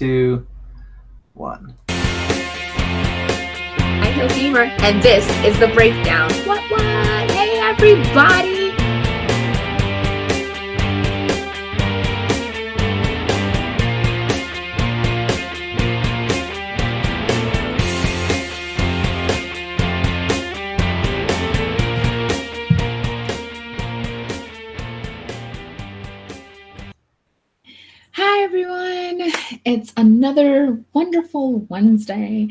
2, 1. I'm Hill Gamer, and this is The Breakdown. What? Hey, everybody! Hi, everyone. It's another wonderful Wednesday.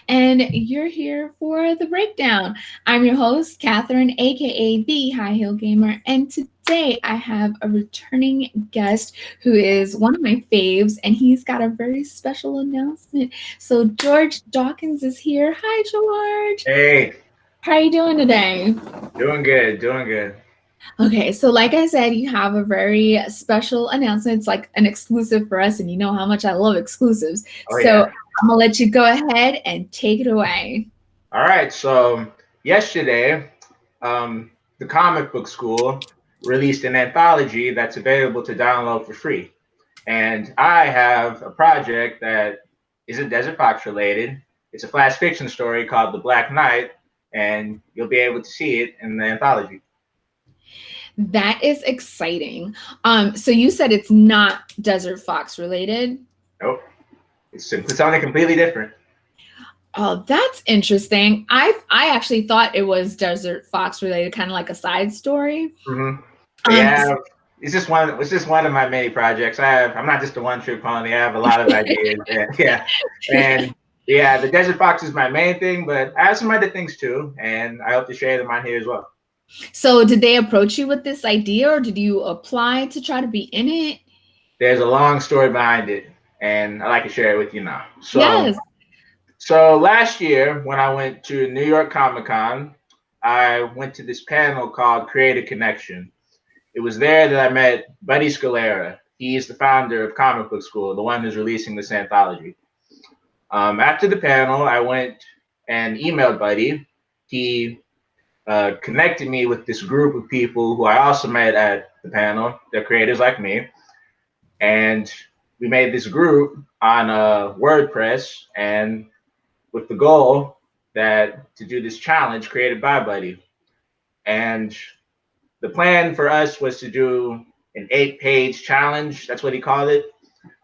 And you're here for The Breakdown. I'm your host, Catherine, aka The High Heel Gamer, and today I have a returning guest who is one of my faves, and he's got a very special announcement. So George Dawkins is here. Hi, George. Hey, How are you doing today? doing good, doing good. Okay, so like I said, you have a very special announcement. It's like an exclusive for us, and you know how much I love exclusives. Oh, So yeah. I'm gonna let you go ahead and take it away. All right, so yesterday, the Comic Book School released an anthology that's available to download for free. And I have a project that isn't Desert Fox related. It's a flash fiction story called The Black Knight, and you'll be able to see it in the anthology. That is exciting. So you said it's not Desert Fox related. Nope, it's something completely different. Oh, that's interesting. I actually thought it was Desert Fox related, kind of like a side story. Mm-hmm. Yeah, it's just one of my many projects. I'm not just a one-trick pony. I have a lot of ideas. And the Desert Fox is my main thing, but I have some other things too, and I hope to share them on here as well. So did they approach you with this idea, or did you apply to try to be in it? There's a long story behind it, and I'd like to share it with you now. Yes. So last year when I went to New York Comic Con, I went to this panel called Creative Connection. It was there that I met Buddy Scalera. He's the founder of Comic Book School, the one who's releasing this anthology. After the panel, I went and emailed Buddy. He connected me with this group of people who I also met at the panel. They're creators like me. And we made this group on WordPress, and with the goal to do this challenge created by Buddy. And the plan for us was to do an 8-page challenge. That's what he called it,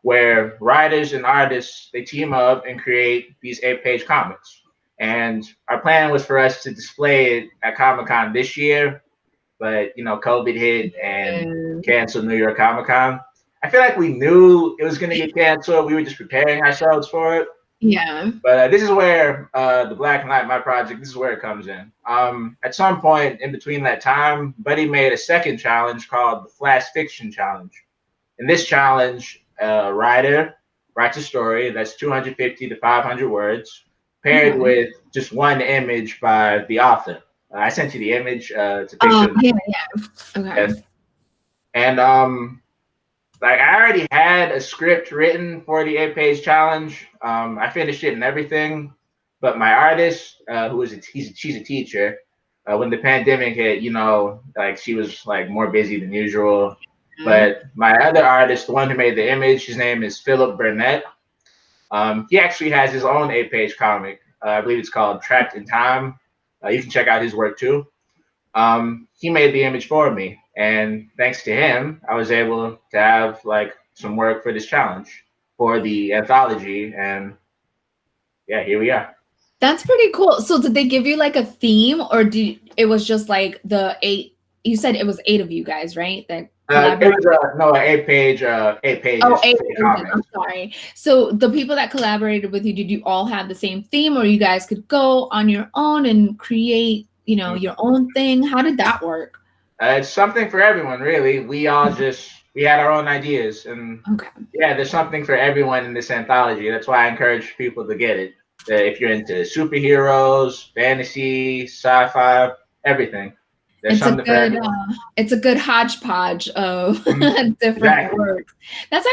where writers and artists, they team up and create these 8-page comics. And our plan was for us to display it at Comic-Con this year, but COVID hit and canceled New York Comic-Con. I feel like we knew it was going to get canceled. We were just preparing ourselves for it. Yeah. But this is where the Black Knight, my project, this is where it comes in. At some point in between that time, Buddy made a second challenge called the Flash Fiction Challenge. In this challenge, a writer writes a story that's 250 to 500 words, paired with just one image by the author. I sent you the image. It's a picture. Okay. And I already had a script written for the 8-page challenge. I finished it and everything, but my artist, she's a teacher. When the pandemic hit, she was more busy than usual. But my other artist, the one who made the image, his name is Philip Burnett. He actually has his own 8-page comic. I believe it's called Trapped in Time. You can check out his work too. He made the image for me, and thanks to him, I was able to have some work for this challenge for the anthology, and here we are. That's pretty cool. So did they give you a theme, or it was just the 8? You said it was 8 of you guys, right? It was an 8-page. 8 pages. Oh, 8 pages. I'm sorry. So the people that collaborated with you, did you all have the same theme, or you guys could go on your own and create your own thing? How did that work? It's something for everyone, really. We had our own ideas, and there's something for everyone in this anthology. That's why I encourage people to get it. If you're into superheroes, fantasy, sci-fi, everything. It's a good hodgepodge of different works. That's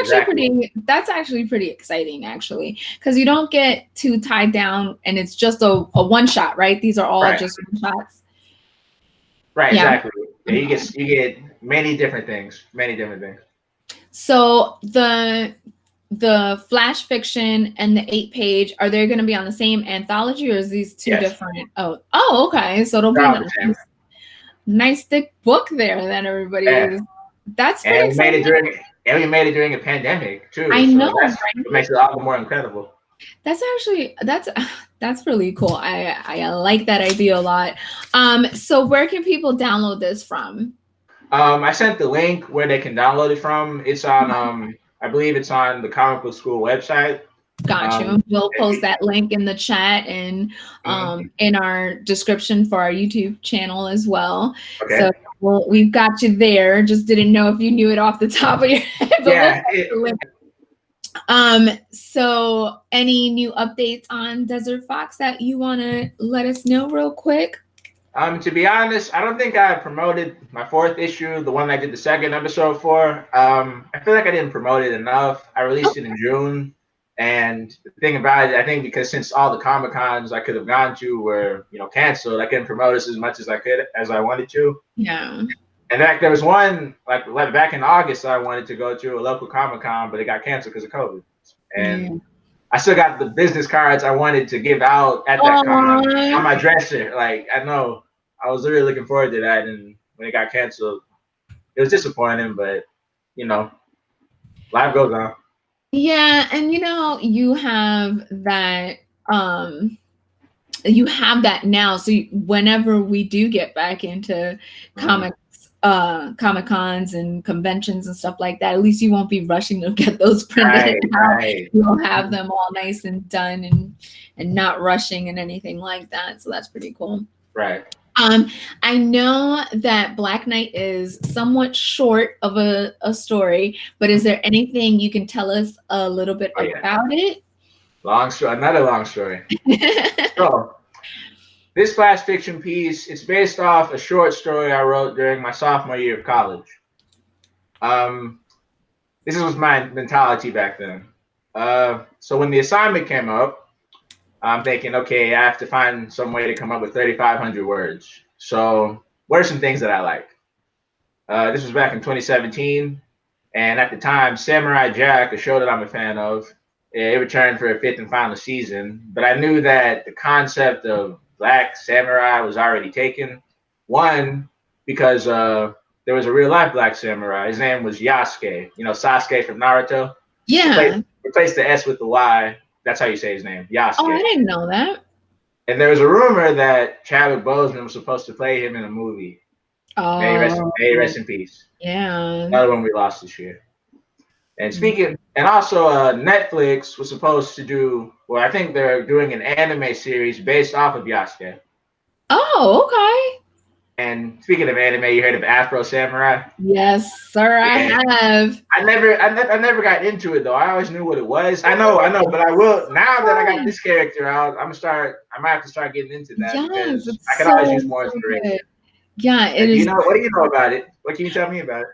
actually pretty exciting, actually, because you don't get too tied down, and it's just a one shot, right? These are all just one shots. Right, exactly. You get many different things. So the the flash fiction and the 8-page, are they going to be on the same anthology, or is these two different? Oh, okay. So it'll be a nice thick book there. Then everybody is. That's pretty exciting. We made it during a pandemic too. I know. Right? It makes it all the more incredible. That's actually that's really cool. I like that idea a lot. So where can people download this from? I sent the link where they can download it from. It's on I believe it's on the Comic Book School website. Got you. We'll post that link in the chat and in our description for our YouTube channel as well. Okay. So we've got you there. Just didn't know if you knew it off the top of your head. Yeah. So any new updates on Desert Fox that you want to let us know real quick? To be honest, I don't think I promoted my 4th issue, the one I did the 2nd episode for. I feel like I didn't promote it enough. I released it in June. And the thing about it, I think because since all the Comic-Cons I could have gone to were, canceled, I couldn't promote this as much as I wanted to. Yeah. In fact, there was one like back in August I wanted to go to a local Comic-Con, but it got canceled because of COVID. And I still got the business cards I wanted to give out at that con on my dresser. Like, I know I was really looking forward to that, and when it got canceled, it was disappointing, but life goes on. Yeah, and you have that now. So whenever we do get back into Comic-Cons and conventions and stuff like that, at least you won't be rushing to get those printed out. Right. You'll have them all nice and done and not rushing and anything like that. So that's pretty cool. Right. I know that Black Knight is somewhat short of a story, but is there anything you can tell us a little bit about it? Long story, another long story. So, this flash fiction piece, it's based off a short story I wrote during my sophomore year of college. This was my mentality back then. So when the assignment came up, I'm thinking, okay, I have to find some way to come up with 3,500 words. So what are some things that I like? This was back in 2017. And at the time, Samurai Jack, a show that I'm a fan of, it returned for a 5th and final season. But I knew that the concept of Black Samurai was already taken. One, because there was a real life Black Samurai. His name was Yasuke, Sasuke from Naruto. Yeah. Replace the S with the Y. That's how you say his name, Yasuke. Oh, I didn't know that. And there was a rumor that Chadwick Boseman was supposed to play him in a movie. Oh, may he rest in peace. Yeah. Another one we lost this year. And also Netflix was supposed to do, I think they're doing an anime series based off of Yasuke. Oh, okay. And speaking of anime, you heard of Afro Samurai? Yes, sir, I have. I never got into it though. I always knew what it was. I know, but I will now that I got this character out. I might have to start getting into that because I can always use more inspiration. Good. Yeah, it is. What do you know about it? What can you tell me about it?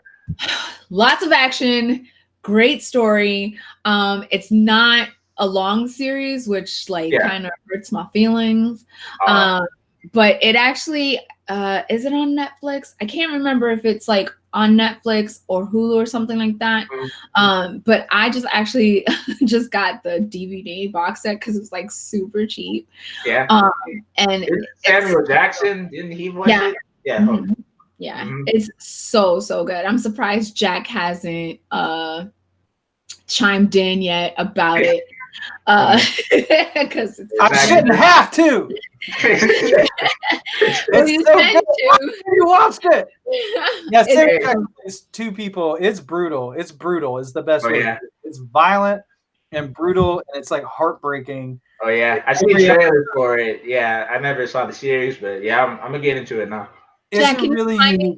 Lots of action, great story. It's not a long series, which kind of hurts my feelings. But it actually is it on Netflix? I can't remember if it's on Netflix or Hulu or something like that. But I just actually just got the DVD box set because it was super cheap. Yeah. And Samuel Jackson, didn't he voice it? Yeah. Mm-hmm. Yeah. It's so good. I'm surprised Jack hasn't chimed in yet about it. Because I shouldn't have to. It's so good. You watched it. Yes, it's 2 people. It's brutal. It's the best way. Yeah. It's violent and brutal, and it's heartbreaking. Oh yeah, I seen trailers for it. Yeah, I never saw the series, but yeah, I'm gonna get into it now. Jack, can you find me?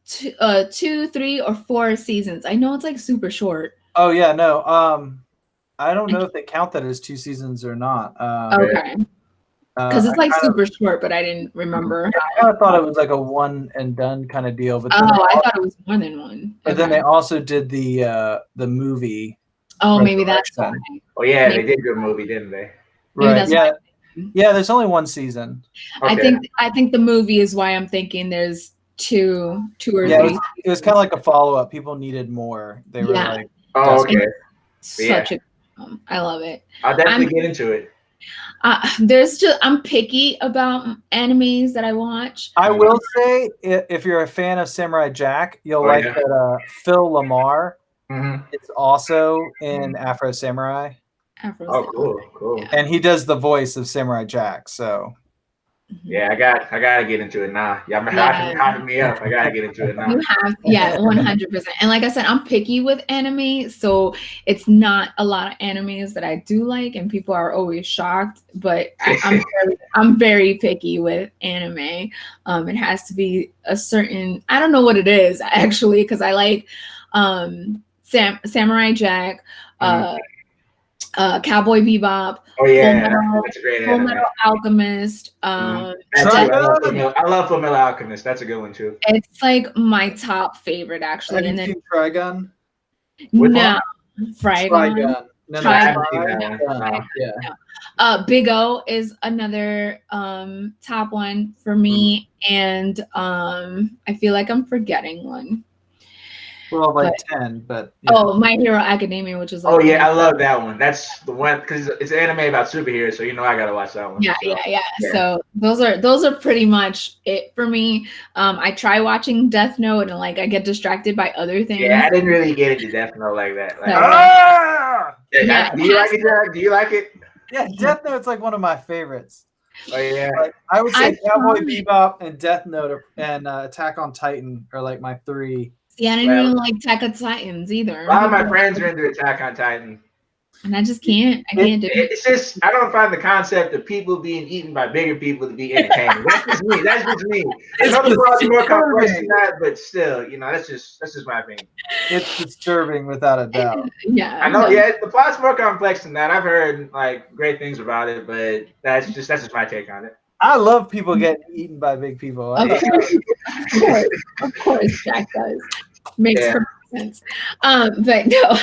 Is it 2, 3, or 4 seasons? I know it's super short. Oh yeah, no. I don't know if they count that as 2 seasons or not. Okay. Because it's super short, but I didn't remember. I kind of thought it was a one and done kind of deal. But I thought it was more than one. But then they also did the movie. Oh, maybe that's why. Oh yeah, they did do a movie, didn't they? Right. Yeah. Yeah. There's only 1 season. Okay. I think the movie is why I'm thinking there's two or three. It was kind of like a follow up. People needed more. They were oh, okay. Such a I love it. I'll definitely get into it. I'm picky about animes that I watch. I will say, if you're a fan of Samurai Jack, you'll like that Phil Lamar is also in Afro Samurai. Cool. Yeah. And he does the voice of Samurai Jack. So yeah, I gotta get into it now. Y'all hyping me up. I gotta get into it now. You have, 100%. And like I said, I'm picky with anime, so it's not a lot of animes that I do like, and people are always shocked. But I'm very picky with anime. It has to be a certain, I don't know what it is actually, because I like Samurai Jack. Cowboy Bebop. Oh yeah, that's a great Full Metal Alchemist. I love Full Metal Alchemist. That's a good one too. It's like my top favorite actually. And then Trigun. No, Trigun. Big O is another top one for me, and I feel like I'm forgetting one. Well, like 10, but My Hero Academia, which is like I love that one. That's the one because it's an anime about superheroes, so I gotta watch that one. Yeah. So those are pretty much it for me. I try watching Death Note and I get distracted by other things. Yeah, I didn't really get into Death Note like that. Do you like it, Jack? Do you like it? Yeah, Death Note's like one of my favorites. Oh yeah. I would say Cowboy Bebop and Death Note and Attack on Titan are like my 3. Yeah, I didn't even like Attack on Titans either. A lot of my friends are into Attack on Titan. And I just can't. I can't do it. It's just I don't find the concept of people being eaten by bigger people to be entertaining. That's just me. It's more complex than that, but still, that's just my opinion. It's disturbing without a doubt. Yeah. I know. Yeah, the plot's more complex than that. I've heard great things about it, but that's just my take on it. I love people getting eaten by big people. Of course, Jack does. Makes perfect sense. But no.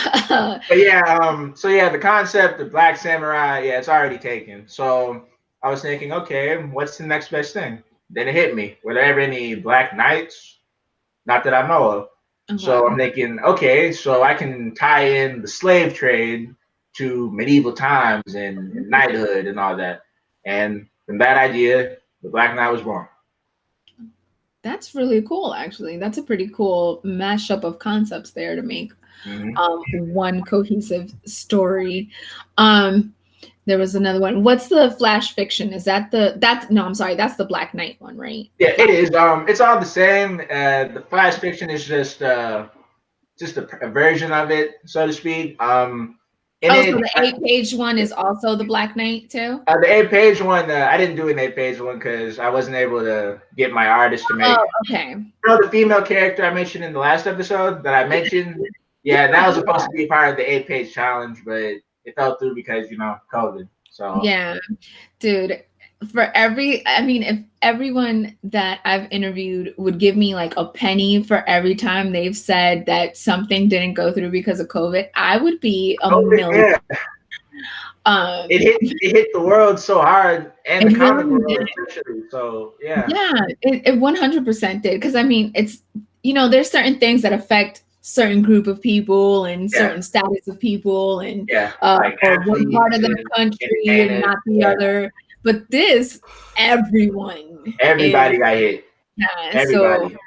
But yeah, the concept of Black Samurai, it's already taken. So I was thinking, okay, what's the next best thing? Then it hit me. Were there ever any Black Knights? Not that I know of. Okay. So I'm thinking, okay, so I can tie in the slave trade to medieval times and knighthood and all that. And from that idea, the Black Knight was born. That's really cool, actually. That's a pretty cool mashup of concepts there to make one cohesive story. There was another one. What's the Flash fiction? Is that that's the Black Knight one, right? Yeah, it is. It's all the same. The Flash fiction is just a version of it, so to speak. So the 8-page one is also the Black Knight too? The 8-page one, I didn't do an 8-page one because I wasn't able to get my artist to make. Oh, okay. The female character I mentioned in the last episode that I mentioned, that was supposed to be part of the 8-page challenge, but it fell through because COVID. So yeah, dude. If everyone that I've interviewed would give me a penny for every time they've said that something didn't go through because of COVID, I would be a million. Yeah. It hit the world so hard and the comic world especially. So yeah. Yeah, it 100% did because it's there's certain things that affect certain group of people and certain status of people and or one part of the country and not the other. But this, everybody got hit. Yeah, everybody. So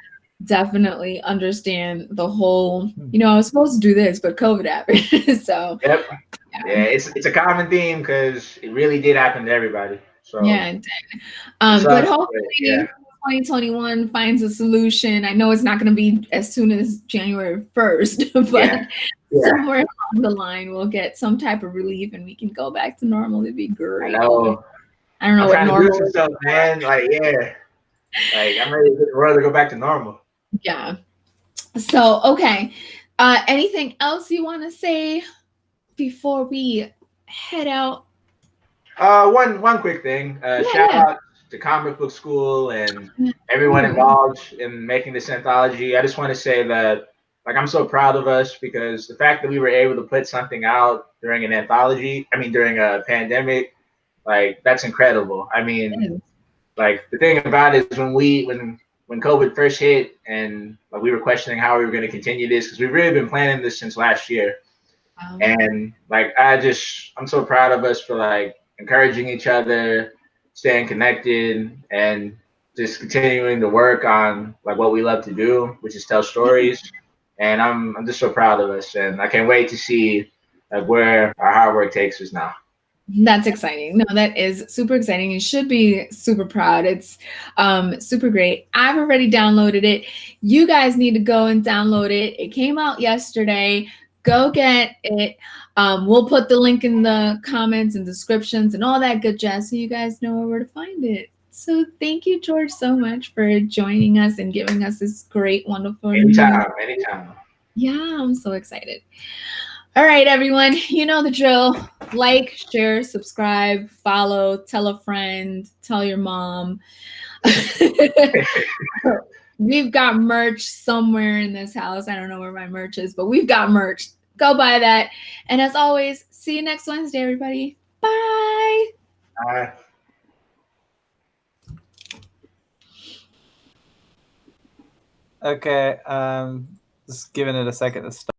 definitely understand the whole. I was supposed to do this, but COVID happened. So yeah, it's a common theme because it really did happen to everybody. So but hopefully 2021 finds a solution. I know it's not going to be as soon as January 1st, but somewhere along the line we'll get some type of relief and we can go back to normal. It'd be great. I don't know what normal is. Man. I'm ready to get the world to go back to normal. Yeah. So, okay. Anything else you want to say before we head out? One quick thing. Shout out to Comic Book School and everyone involved in making this anthology. I just want to say that I'm so proud of us because the fact that we were able to put something out during an anthology, during a pandemic, that's incredible. The thing about it is when COVID first hit and we were questioning how we were going to continue this because we've really been planning this since last year. Wow. And like I'm so proud of us for like encouraging each other, staying connected, and just continuing to work on like what we love to do, which is tell stories. And I'm just so proud of us, and I can't wait to see like where our hard work takes us now. That's exciting. No, that is super exciting. You should be super proud. It's super great. I've already downloaded it. You guys need to go and download it. It came out yesterday. Go get it. We'll put the link in the comments and descriptions and all that good jazz so you guys know where to find it. So thank you, George, so much for joining us and giving us this great, wonderful news. Anytime. Yeah, I'm so excited. All right, everyone, you know the drill. Like, share, subscribe, follow, tell a friend, tell your mom. We've got merch somewhere in this house. I don't know where my merch is, but we've got merch. Go buy that. And as always, see you next Wednesday, everybody. Bye. Bye. Okay, just giving it a second to start.